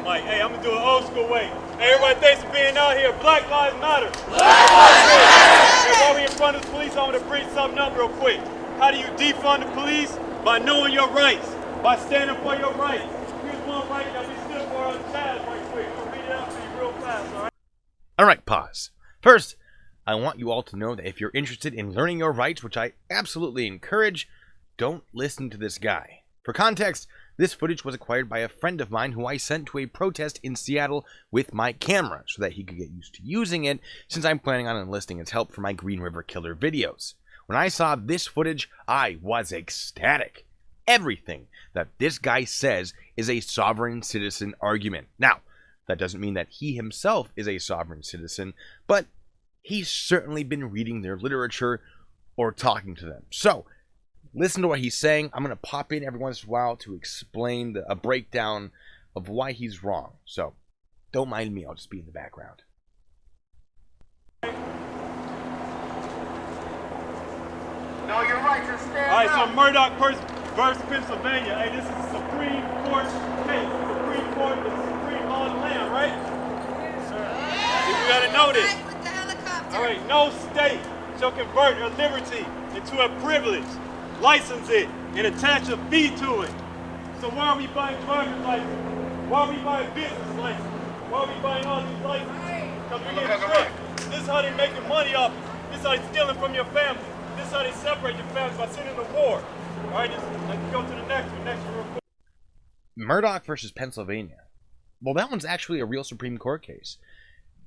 mic. Hey, I'm gonna do it old school way. Hey, everybody, thanks for being out here. Black Lives Matter. Black Lives Matter. Hey, while we in front of the police, I want to bring something up real quick. How do you defund the police? By knowing your rights, by standing for your rights. Here's one right that we stood for on the tab right quick. We'll read it out to you real fast, all right? All right, pause. First, I want you all to know that if you're interested in learning your rights, which I absolutely encourage, don't listen to this guy. For context, this footage was acquired by a friend of mine who I sent to a protest in Seattle with my camera so that he could get used to using it, since I'm planning on enlisting his help for my Green River Killer videos. When I saw this footage, I was ecstatic. Everything that this guy says is a sovereign citizen argument. Now, that doesn't mean that he himself is a sovereign citizen, but he's certainly been reading their literature or talking to them. So, listen to what he's saying. I'm going to pop in every once in a while to explain a breakdown of why he's wrong. So, don't mind me. I'll just be in the background. No, you're right. Just stand All right, up. so Murdoch versus Pennsylvania. Hey, this is a Supreme Court case. Supreme Court is supreme law of the land, right? Yes, sir. You gotta know this. With the helicopter. All right, no state shall convert a liberty into a privilege, license it, and attach a fee to it. So why are we buying driver's license? Why are we buying business license? Why are we buying all these licenses? Because we're getting tricked. This is how they're making money off it. This is how they're stealing from your family. This is how they separate your families by sending to war. All right, let's go to the next one. Next one real quick. Murdoch versus Pennsylvania. Well, that one's actually a real Supreme Court case.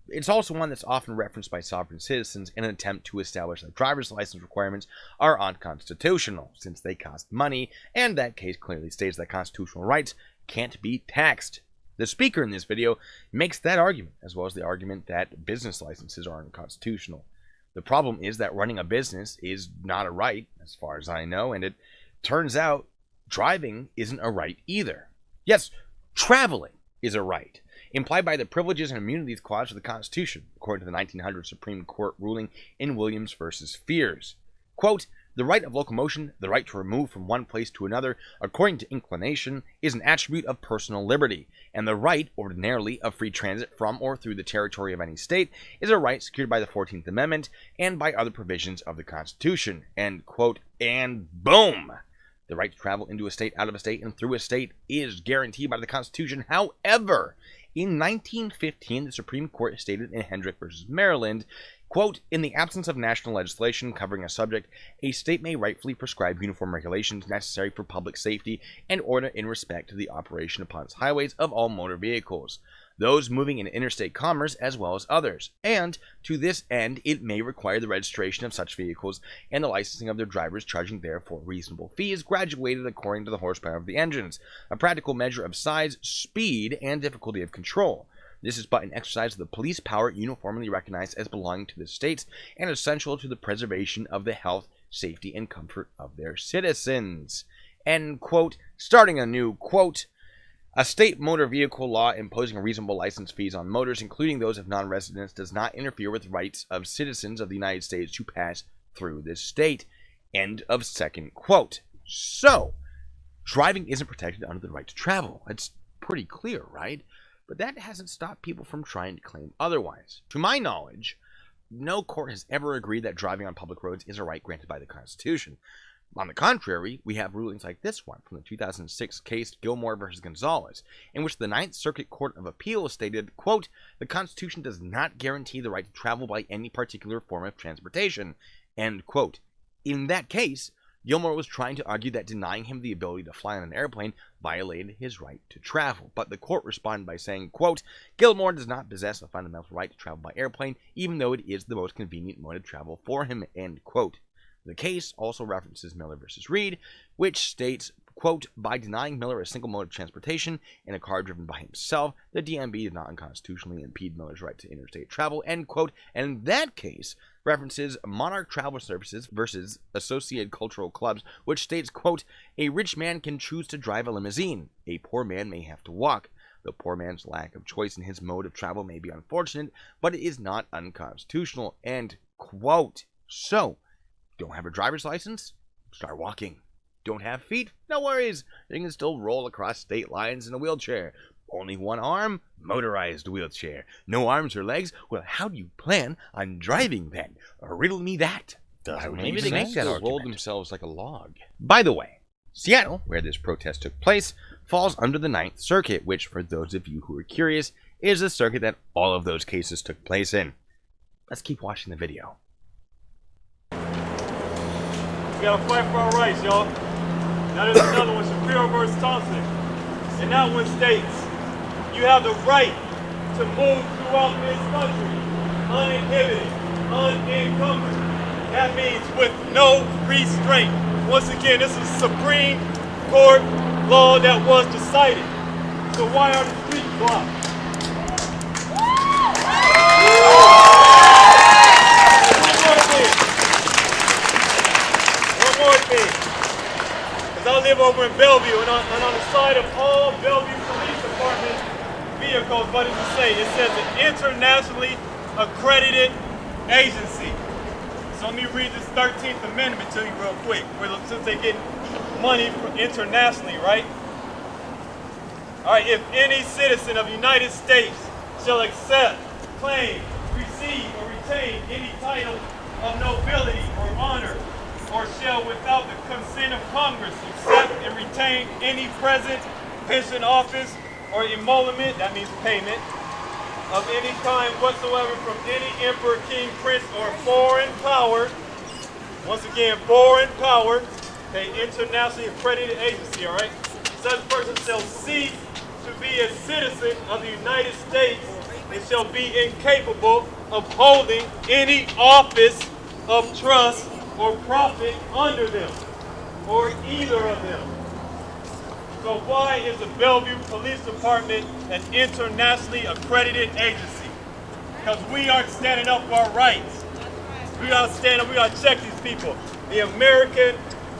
It's also one that's often referenced by sovereign citizens in an attempt to establish that driver's license requirements are unconstitutional, since they cost money, and that case clearly states that constitutional rights can't be taxed. The speaker in this video makes that argument, as well as the argument that business licenses are unconstitutional. The problem is that running a business is not a right, as far as I know, and it turns out driving isn't a right either. Yes, traveling is a right, implied by the Privileges and Immunities Clause of the Constitution, according to the 1900 Supreme Court ruling in Williams versus Fears. Quote, "The right of locomotion, the right to remove from one place to another according to inclination, is an attribute of personal liberty, and the right, ordinarily, of free transit from or through the territory of any state is a right secured by the 14th Amendment and by other provisions of the Constitution." End quote, and boom! The right to travel into a state, out of a state, and through a state is guaranteed by the Constitution. However, in 1915, the Supreme Court stated in Hendrick versus Maryland, quote, "In the absence of national legislation covering a subject, a state may rightfully prescribe uniform regulations necessary for public safety and order in respect to the operation upon its highways of all motor vehicles, those moving in interstate commerce as well as others, and to this end it may require the registration of such vehicles and the licensing of their drivers, charging therefore reasonable fees graduated according to the horsepower of the engines, a practical measure of size, speed, and difficulty of control. This is but an exercise of the police power uniformly recognized as belonging to the states and essential to the preservation of the health, safety, and comfort of their citizens." End quote. Starting a new quote, "A state motor vehicle law imposing reasonable license fees on motors, including those of non-residents, does not interfere with rights of citizens of the United States to pass through this state." End of second quote. So, driving isn't protected under the right to travel. It's pretty clear, right? But that hasn't stopped people from trying to claim otherwise. To my knowledge, no court has ever agreed that driving on public roads is a right granted by the Constitution. On the contrary, we have rulings like this one from the 2006 case Gilmore versus Gonzalez, in which the Ninth Circuit Court of Appeals stated, quote, "The Constitution does not guarantee the right to travel by any particular form of transportation." End quote. In that case, Gilmore was trying to argue that denying him the ability to fly on an airplane violated his right to travel, but the court responded by saying, quote, "Gilmore does not possess a fundamental right to travel by airplane, even though it is the most convenient mode of travel for him." End quote. The case also references Miller versus Reed, which states, quote, "By denying Miller a single mode of transportation in a car driven by himself, the DMV did not unconstitutionally impede Miller's right to interstate travel." End quote. And that case references Monarch Travel Services versus Associated Cultural Clubs, which states, quote, "A rich man can choose to drive a limousine. A poor man may have to walk. The poor man's lack of choice in his mode of travel may be unfortunate, but it is not unconstitutional." End quote. So, don't have a driver's license? Start walking. Don't have feet? No worries. You can still roll across state lines in a wheelchair. Only one arm? Motorized wheelchair. No arms or legs? Well, how do you plan on driving then? Riddle me that. Maybe they make that roll themselves like a log. By the way, Seattle, where this protest took place, falls under the Ninth Circuit, which, for those of you who are curious, is the circuit that all of those cases took place in. Let's keep watching the video. We gotta fight for our rights, y'all. Now there's another one, Shapiro versus Thompson. And that one states, you have the right to move throughout this country, uninhibited, unencumbered. That means with no restraint. Once again, this is Supreme Court law that was decided. So why are the streets blocked? One more thing. Because I live over in Bellevue, and on the side of all Bellevue Police Department vehicles, what does it say? It says an internationally accredited agency. So let me read this 13th Amendment to you real quick, since they get money internationally, right? All right, if any citizen of the United States shall accept, claim, receive, or retain any title of nobility or honor, or shall without the consent of Congress accept and retain any present, pension, office, or emolument, that means payment, of any kind whatsoever from any emperor, king, prince, or foreign power. Once again, foreign power, an internationally accredited agency, all right? Such person shall cease to be a citizen of the United States and shall be incapable of holding any office of trust or profit under them, or either of them. So why is the Bellevue Police Department an internationally accredited agency? Because we aren't standing up for our rights. We gotta stand up, we gotta check these people. The American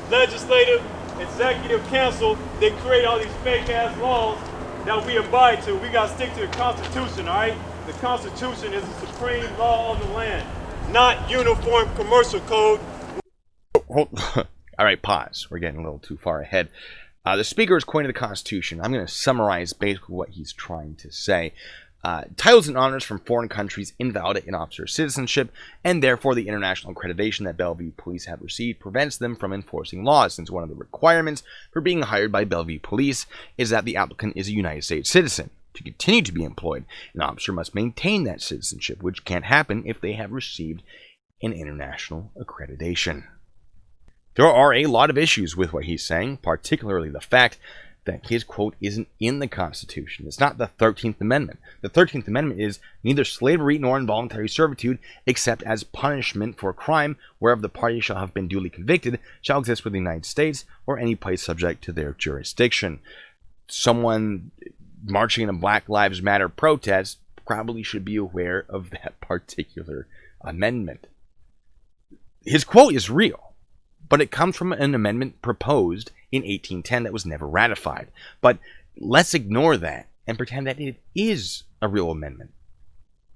Legislative Executive Council, they create all these fake ass laws that we abide to. We gotta stick to the Constitution, all right? The Constitution is the supreme law of the land, not Uniform Commercial Code. All right, pause. We're getting a little too far ahead. The speaker is quoting the Constitution. I'm going to summarize basically what he's trying to say. Titles and honors from foreign countries invalidate an officer's citizenship, and therefore the international accreditation that Bellevue Police have received prevents them from enforcing laws, since one of the requirements for being hired by Bellevue Police is that the applicant is a United States citizen. To continue to be employed, an officer must maintain that citizenship, which can't happen if they have received an international accreditation. There are a lot of issues with what he's saying, particularly the fact that his quote isn't in the Constitution. It's not the 13th Amendment. The 13th Amendment is neither slavery nor involuntary servitude, except as punishment for a crime whereof the party shall have been duly convicted, shall exist within the United States or any place subject to their jurisdiction. Someone marching in a Black Lives Matter protest probably should be aware of that particular amendment. His quote is real, but it comes from an amendment proposed in 1810 that was never ratified. But let's ignore that and pretend that it is a real amendment.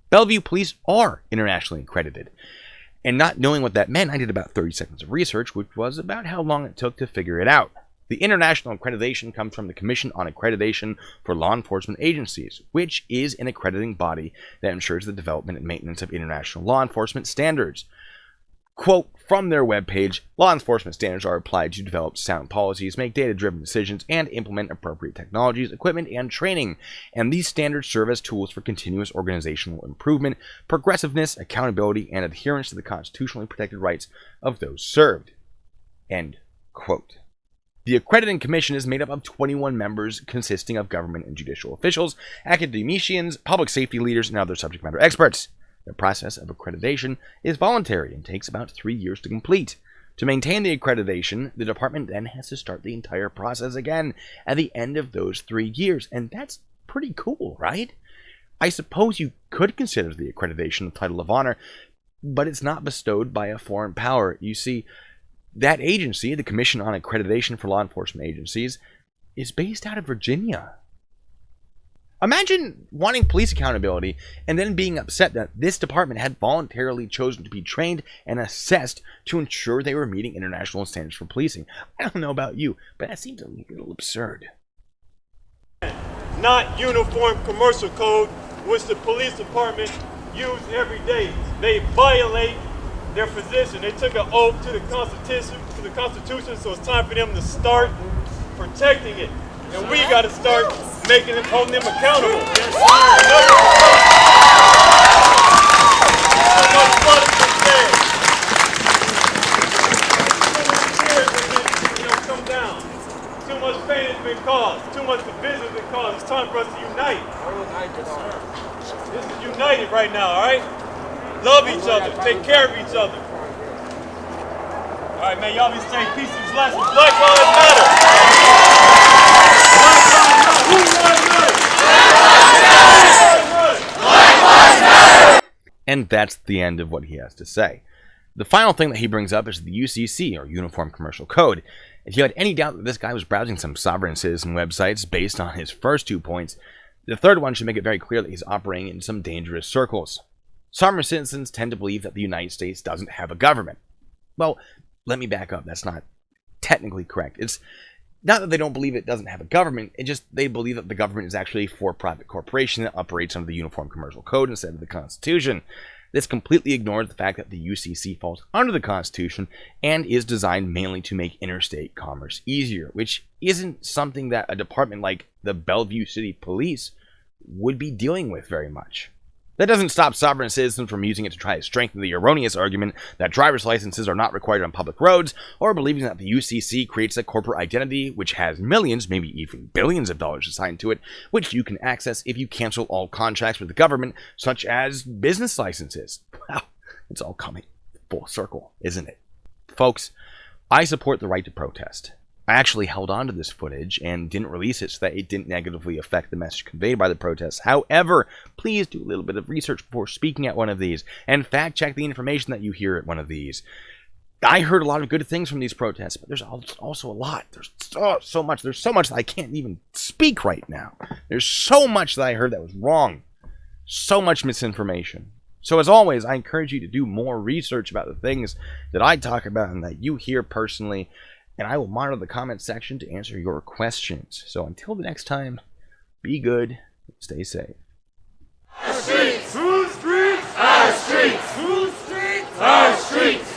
Bellevue Police are internationally accredited. And not knowing what that meant, I did about 30 seconds of research, which was about how long it took to figure it out. The international accreditation comes from the Commission on Accreditation for Law Enforcement Agencies, which is an accrediting body that ensures the development and maintenance of international law enforcement standards. Quote from their webpage, law enforcement standards are applied to develop sound policies, make data-driven decisions, and implement appropriate technologies, equipment, and training. And these standards serve as tools for continuous organizational improvement, progressiveness, accountability, and adherence to the constitutionally protected rights of those served. End quote. The Accrediting Commission is made up of 21 members consisting of government and judicial officials, academicians, public safety leaders, and other subject matter experts. The process of accreditation is voluntary and takes about 3 years to complete. To maintain the accreditation, the department then has to start the entire process again at the end of those 3 years, and that's pretty cool, right? I suppose you could consider the accreditation a title of honor, but it's not bestowed by a foreign power. You see, that agency, the Commission on Accreditation for Law Enforcement Agencies, is based out of Virginia. Imagine wanting police accountability and then being upset that this department had voluntarily chosen to be trained and assessed to ensure they were meeting international standards for policing. I don't know about you, but that seems a little absurd. not Uniform Commercial Code, which the police department use every day. They violate their position. They took an oath to the Constitution, so it's time for them to start protecting it. And we got to start holding them accountable. Come down. Too much pain has been caused. Too much division has been caused. It's time for us to unite. This is united right now, all right? Love each other. Take care of each other. All right, man, y'all be safe. Peace and blessings. Black Lives Matter. Black Lives Matter. Black Lives Matter. And that's the end of what he has to say. The final thing that he brings up is the UCC, or Uniform Commercial Code. If you had any doubt that this guy was browsing some sovereign citizen websites based on his first 2 points, the third one should make it very clear that he's operating in some dangerous circles. Sovereign citizens tend to believe that the United States doesn't have a government. Well, let me back up. That's not technically correct. It's not that they don't believe it doesn't have a government. It's just they believe that the government is actually a for-profit corporation that operates under the Uniform Commercial Code instead of the Constitution. This completely ignores the fact that the UCC falls under the Constitution and is designed mainly to make interstate commerce easier, which isn't something that a department like the Bellevue City Police would be dealing with very much. That doesn't stop sovereign citizens from using it to try to strengthen the erroneous argument that driver's licenses are not required on public roads, or believing that the UCC creates a corporate identity which has millions, maybe even billions of dollars assigned to it, which you can access if you cancel all contracts with the government, such as business licenses. Wow, it's all coming full circle, isn't it? Folks, I support the right to protest. I actually held on to this footage and didn't release it so that it didn't negatively affect the message conveyed by the protests. However, please do a little bit of research before speaking at one of these, and fact check the information that you hear at one of these. I heard a lot of good things from these protests, but there's also a lot. There's so much. There's so much that I can't even speak right now. There's so much that I heard that was wrong. So much misinformation. So as always, I encourage you to do more research about the things that I talk about and that you hear personally, and I will monitor the comment section to answer your questions. So until the next time, be good, stay safe. Our streets! Whose streets? Our streets! Whose streets? Our streets!